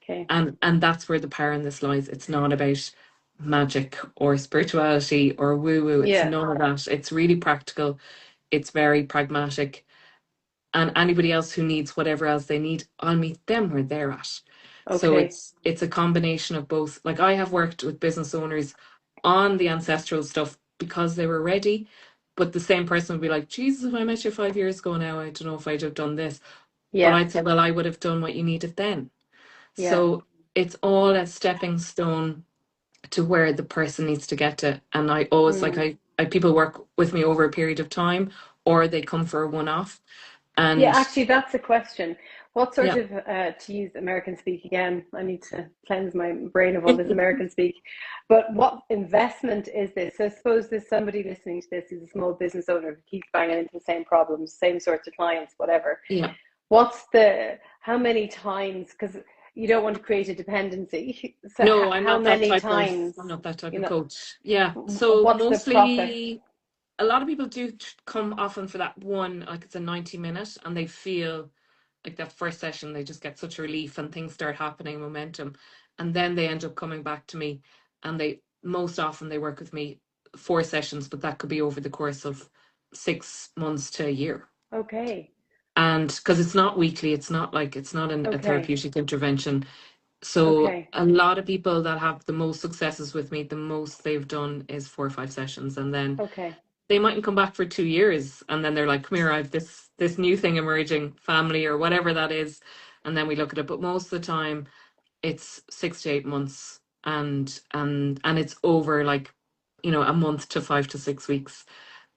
A: okay.
B: And that's where the power in this lies. It's not about magic or spirituality or woo woo. It's
A: Yeah,
B: none of that. It's really practical. It's very pragmatic. And anybody else who needs whatever else they need, I'll meet them where they're at. So
A: okay.
B: it's a combination of both. Like I have worked with business owners on the ancestral stuff because they were ready, but the same person would be like, Jesus, if I met you 5 years ago now, I don't know if I'd have done this. But
A: Yeah,
B: I'd say, well, I would have done what you needed then.
A: yeah.
B: So it's all a stepping stone to where the person needs to get to. And I always like
A: Mm.
B: I people work with me over a period of time, or they come for a one off.
A: Yeah,
B: And
A: actually, that's a question. What sort
B: yeah,
A: of, to use American speak again, I need to cleanse my brain of all this American speak, but what investment is this? So I suppose there's somebody listening to this who's a small business owner who keeps banging into the same problems, same sorts of clients, whatever.
B: yeah.
A: How many times, because you don't want to create a dependency. So
B: No,
A: how many times,
B: I'm not that type
A: you
B: of
A: know,
B: coach. Yeah. So
A: what's the process?
B: mostly a lot of people do come often for that one, like it's a 90 minute, and they feel like that first session, they just get such relief and things start happening, momentum. And then they end up coming back to me and most often they work with me 4 sessions, but that could be over the course of 6 months to a year.
A: Okay.
B: And because it's not weekly, it's not a
A: Okay.
B: therapeutic intervention. So
A: Okay.
B: a lot of people that have the most successes with me, the most they've done is 4 or 5 sessions, and then
A: Okay.
B: they mightn't come back for 2 years, and then they're like, "Come here, I've this new thing emerging, family or whatever that is," and then we look at it. But most of the time, it's 6 to 8 months, and it's over like, a month to 5 to 6 weeks,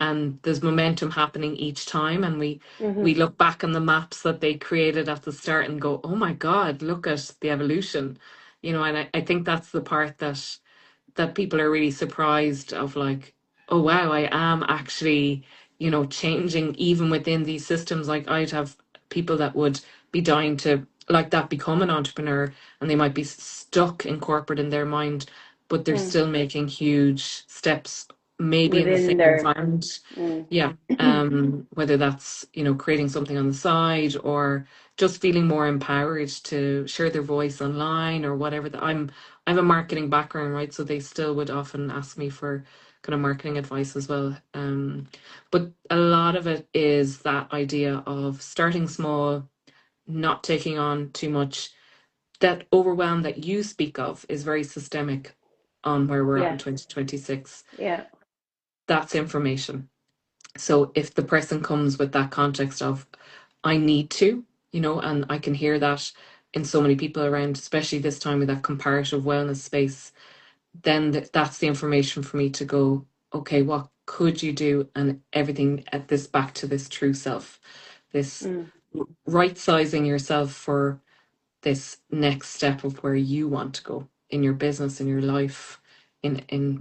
B: and there's momentum happening each time, and we
A: Hmm.
B: look back on the maps that they created at the start and go, oh my God, look at the evolution, and I think that's the part that people are really surprised of, like, oh wow, I am actually, changing even within these systems. Like, I'd have people that would be dying to, like, that become an entrepreneur, and they might be stuck in corporate in their mind, but they're
A: Mm.
B: still making huge steps, maybe in the
A: Within
B: same
A: their.
B: environment.
A: Mm.
B: Yeah. Whether that's, creating something on the side, or just feeling more empowered to share their voice online or whatever. I have a marketing background, right? So they still would often ask me for kind of marketing advice as well. But a lot of it is that idea of starting small, not taking on too much. That overwhelm that you speak of is very systemic on where we're at in
A: Yes.
B: 2026.
A: Yeah.
B: That's information. So if the person comes with that context of, I need to, and I can hear that in so many people around, especially this time with that comparative wellness space, then that's the information for me to go, okay, what could you do? And everything at this, back to this true self, this
A: Mm.
B: right sizing yourself for this next step of where you want to go in your business, in your life, in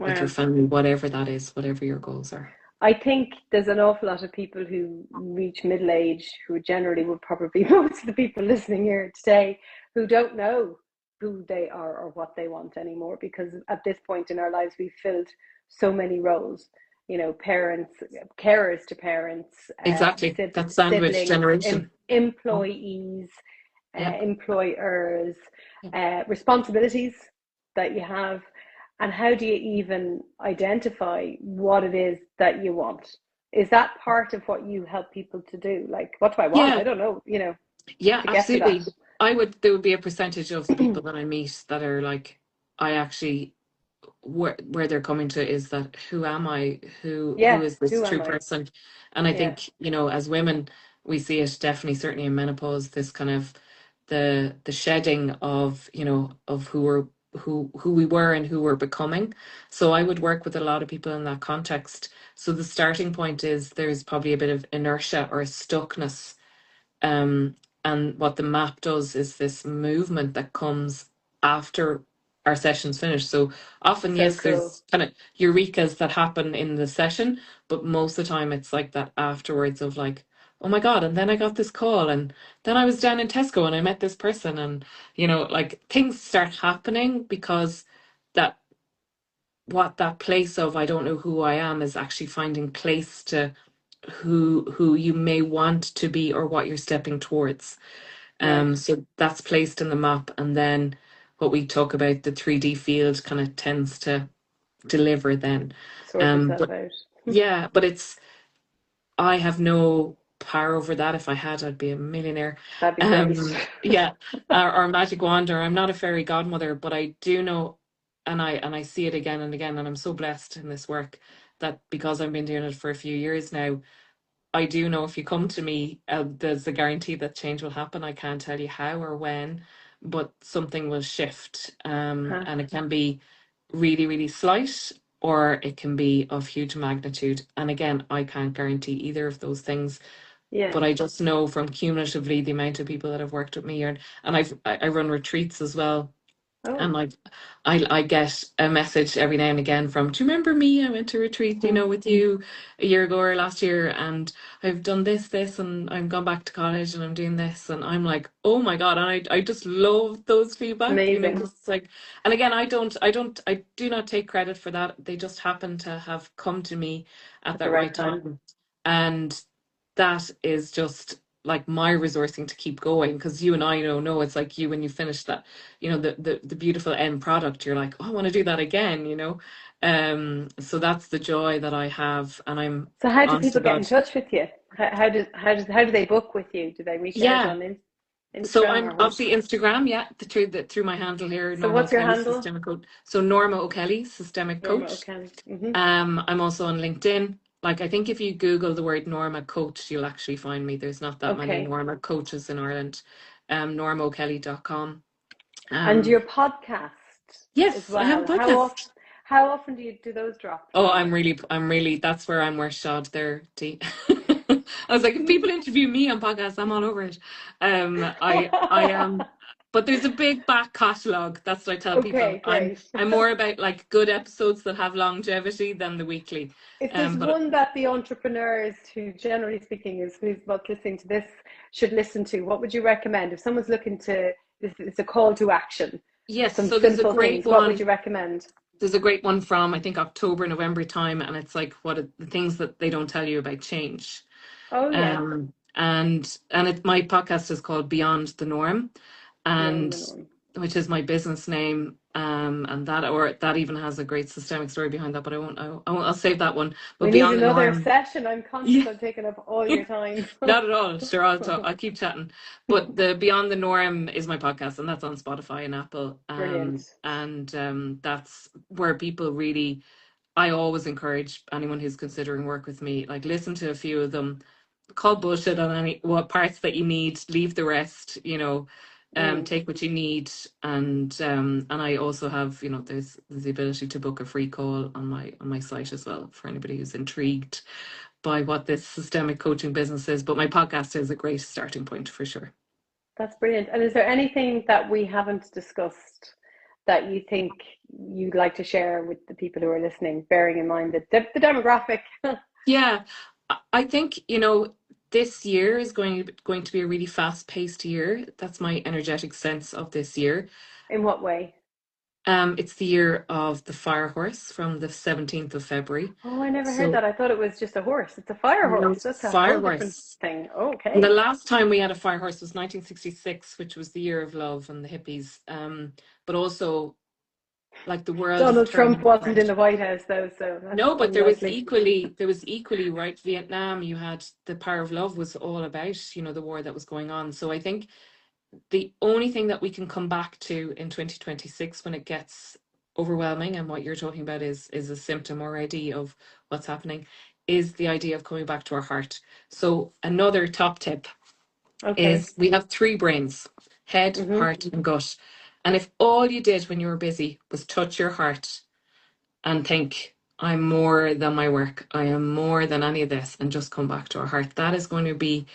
B: with your
A: Wow.
B: family, whatever that is, whatever your goals are.
A: I think there's an awful lot of people who reach middle age, who generally would probably most of the people listening here today, who don't know who they are or what they want anymore, because at this point in our lives we've filled so many roles. Parents, carers to parents,
B: Exactly. That sandwich
A: siblings,
B: generation.
A: employees,
B: Yeah.
A: employers,
B: Yeah.
A: responsibilities that you have. And how do you even identify what it is that you want? Is that part of what you help people to do? Like, what do I want?
B: Yeah.
A: I don't know,
B: Yeah,
A: to get to that.
B: absolutely. There would be a percentage of the people that I meet that are like, I actually, where they're coming to is that, who am I? Who
A: Yeah,
B: is this
A: who am
B: true
A: I?
B: person? And I
A: Yeah,
B: think, as women, we see it definitely, certainly in menopause, this kind of the shedding of, of who we were and who we're becoming. So I would work with a lot of people in that context. So the starting point is, there's probably a bit of inertia or a stuckness, um, and what the map does is this movement that comes after our session's finished. So often,
A: so
B: yes,
A: cool.
B: there's kind of eurekas that happen in the session, but most of the time it's like that afterwards of, like, oh my God, and then I got this call, and then I was down in Tesco and I met this person, and, like, things start happening, because that what that place of, I don't know who I am, is actually finding place to who you may want to be, or what you're stepping towards.
A: Right.
B: So that's placed in the map, and then what we talk about, the 3D field, kind of tends to deliver then.
A: Sort itself
B: But
A: out.
B: yeah, but I have no power over that. If I had, I'd be a millionaire.
A: That'd be great.
B: Yeah, or magic wand, or I'm not a fairy godmother, but I do know, and I see it again and again, and I'm so blessed in this work that, because I've been doing it for a few years now, I do know if you come to me, there's a guarantee that change will happen. I can't tell you how or when, but something will shift.
A: Huh.
B: And it can be really, really slight, or it can be of huge magnitude. And again, I can't guarantee either of those things,
A: Yeah.
B: but I just know from cumulatively the amount of people that have worked with me, and I run retreats as well, and,
A: Oh.
B: like, I get a message every now and again from, do you remember me? I went to retreat, with you a year ago or last year, and I've done this, and I've gone back to college and I'm doing this. And I'm like, oh my God. And I just love those feedback,
A: Amazing.
B: 'cause it's like, and again, I do not take credit for that. They just happen to have come to me at
A: At the
B: that
A: right
B: right
A: time.
B: time. And that is just like my resourcing to keep going, because you and I know it's like you, when you finish that, the beautiful end product, you're like, oh, I want to do that again, so that's the joy that I have, and I'm
A: So how do
B: honest to
A: people get in
B: God.
A: touch with you? How do they book with you? Do they reach out
B: Yeah.
A: on
B: So
A: Instagram
B: I'm
A: or what?
B: obviously Instagram, yeah, through my handle here,
A: So
B: Norma
A: what's your
B: O'Kelly,
A: handle?
B: Systemic Coach. So Norma O'Kelly, Systemic
A: Norma
B: Coach.
A: O'Kelly.
B: I'm also on LinkedIn. Like, I think if you Google the word Norma Coach, you'll actually find me. There's not that many
A: Okay.
B: Norma coaches in Ireland. NormaO'Kelly.com.
A: And
B: Um,
A: your podcast as
B: yes, I have a
A: well.
B: podcast.
A: How often do those drop,
B: Oh,
A: Norma?
B: I'm really, that's where I'm worse shod there, Dee. I was like, if people interview me on podcasts, I'm all over it. I am, but there's a big back catalogue. That's what I tell people.
A: Okay, great.
B: I'm more about like good episodes that have longevity than the weekly.
A: If there's
B: But
A: one that the entrepreneurs who, generally speaking, is who's about listening to this should listen to, what would you recommend? If someone's looking to, this it's a call to action,
B: yes,
A: some
B: so there's a
A: simple
B: great
A: things, what would
B: one.
A: you recommend?
B: There's a great one from, I think, October, November time, and it's like the things that they don't tell you about change.
A: Oh, yeah,
B: My podcast is called Beyond the Norm,
A: beyond
B: and
A: the norm.
B: which is my business name. And that even has a great systemic story behind that, but I'll save that one. But
A: We need
B: Beyond the
A: another
B: Norm,
A: session. I'm conscious
B: yeah,
A: I'm taking up all your time.
B: not at all. Sure, I'll keep chatting. But the Beyond the Norm is my podcast, and that's on Spotify and Apple.
A: Brilliant.
B: That's where people really, I always encourage anyone who's considering work with me, like, listen to a few of them, call bullshit on any what parts that you need, leave the rest,
A: Mm.
B: take what you need. And I also have, there's the ability to book a free call on my site as well, for anybody who's intrigued by what this systemic coaching business is. But my podcast is a great starting point for sure.
A: That's brilliant. And is there anything that we haven't discussed that you think you'd like to share with the people who are listening, bearing in mind that the demographic?
B: Yeah, I think, this year is going to be a really fast-paced year. That's my energetic sense of this year.
A: In what way?
B: It's the year of the fire horse from the 17th of February.
A: Oh, I never heard
B: So,
A: that. I thought it was just a horse. It's a fire horse.
B: it's
A: That's a
B: fire
A: whole different
B: horse.
A: thing.
B: And the
A: Okay.
B: last time we had a fire horse was 1966, which was the year of love and the hippies. But also, like, the world is
A: Donald Trump
B: turning
A: wasn't in
B: apart.
A: the White House though, so that's
B: No, but
A: unlikely.
B: there was equally, right, Vietnam, you had the power of love was all about, the war that was going on. So I think the only thing that we can come back to in 2026 when it gets overwhelming, and what you're talking about is a symptom already of what's happening, is the idea of coming back to our heart. So another top tip
A: Okay.
B: is, we have three brains: head,
A: Mm-hmm.
B: heart, and gut. And if all you did when you were busy was touch your heart and think, I'm more than my work, I am more than any of this, and just come back to our heart, that is going to be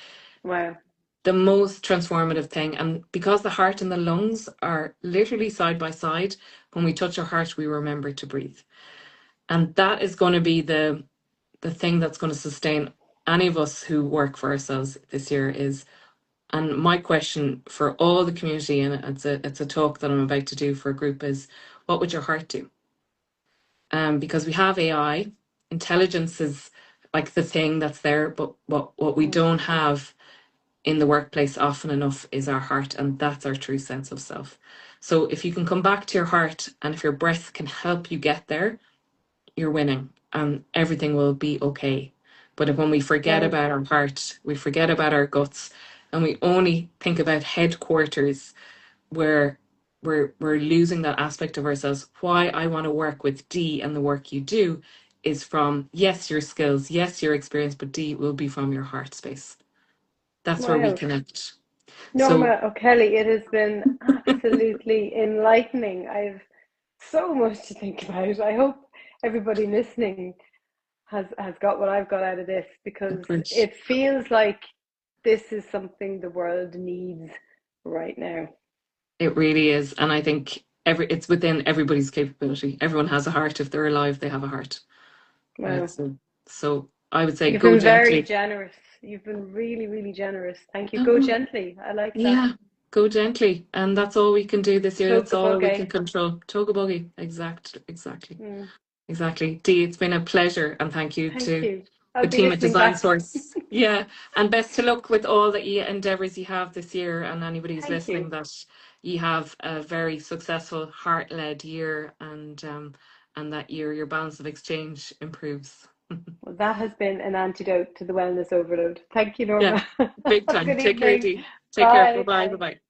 A: Wow.
B: the most transformative thing. And because the heart and the lungs are literally side by side, when we touch our heart, we remember to breathe. And that is going to be the thing that's going to sustain any of us who work for ourselves this year. And my question for all the community, and it's a talk that I'm about to do for a group, is, what would your heart do? Because we have AI, intelligence is like the thing that's there, but what we
A: Mm.
B: don't have in the workplace often enough is our heart, and that's our true sense of self. So if you can come back to your heart, and if your breath can help you get there, you're winning, and everything will be okay. But if, when we forget
A: Wow.
B: about our heart, we forget about our guts, and we only think about headquarters, where we're losing that aspect of ourselves. Why I want to work with Dee, and the work you do is from, yes, your skills, yes, your experience, but Dee will be from your heart space. That's where we
A: Wow.
B: connect. So,
A: Norma O'Kelly, it has been absolutely enlightening. I've so much to think about. I hope everybody listening has got what I've got out of this, because
B: which
A: it feels like this is something the world needs right now.
B: it really is. And I think it's within everybody's capability. Everyone has a heart. If they're alive, they have a heart. Right.
A: Wow.
B: So I would say,
A: You've
B: go
A: been very
B: gently.
A: generous. You've been really, really generous. Thank you. Go
B: Oh,
A: gently. I like that.
B: yeah, go gently. And that's all we can do this year. That's all we can
A: Togepoge.
B: control. Toga buggy. Exactly.
A: Mm.
B: Exactly. Dee, it's been a pleasure. And thank you
A: Thank
B: to
A: you. I'll
B: the
A: be
B: team at
A: listening
B: Design
A: back.
B: Source. Yeah, and best of luck with all the endeavors you have this year, and anybody who's
A: Thank you.
B: listening, that you have a very successful heart-led year, and that your balance of exchange improves.
A: Well, that has been an antidote to the wellness overload. Thank you,
B: Yeah,
A: Norma.
B: big
A: Have a
B: time.
A: good
B: Take care,
A: evening.
B: Dee. Take care. Bye
A: Bye.
B: bye. Bye
A: Bye.
B: bye.